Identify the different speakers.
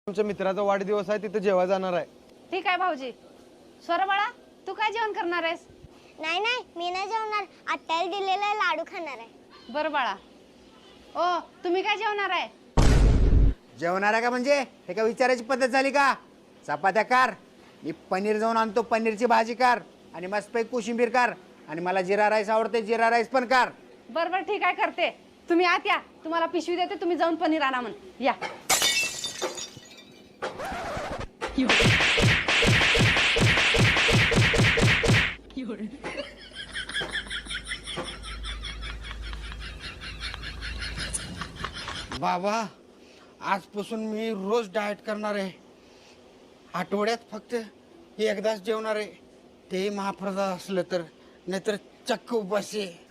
Speaker 1: आमच्या मित्राचा वाढदिवस आहे, तिथे जेवा जाणार आहे.
Speaker 2: ठीक आहे भाऊजी. स्वर बाळा, तू काय जेवण करणार आहेस?
Speaker 3: नाही नाही, मी नाही जेवणार. आत्याला दिलेला लाडू खाणार आहे.
Speaker 2: बरं बाळा. ओ, तुम्ही काय जेवणार आहे?
Speaker 4: जेवणार आहे का म्हणजे हे का विचारायची पद्धत झाली का? चपात्या कर, मी पनीर जाऊन आणतो, पनीरची भाजी कर आणि मस्तपैकी कोशिंबीर कर आणि मला जिरा राईस आवडते, जिरा राईस पण कर.
Speaker 2: बरं बरं ठीक आहे, करते. तुम्ही आत या, तुम्हाला पिशवी देते, तुम्ही जाऊन पनीर आणा म्हण. या.
Speaker 1: बाबा, आजपासून मी रोज डाएट करणार आहे. आठवड्यात फक्त एकदाच जेवणार आहे, ते महाप्रसाद असलं तर, नाहीतर चक्क उपाशी आहे.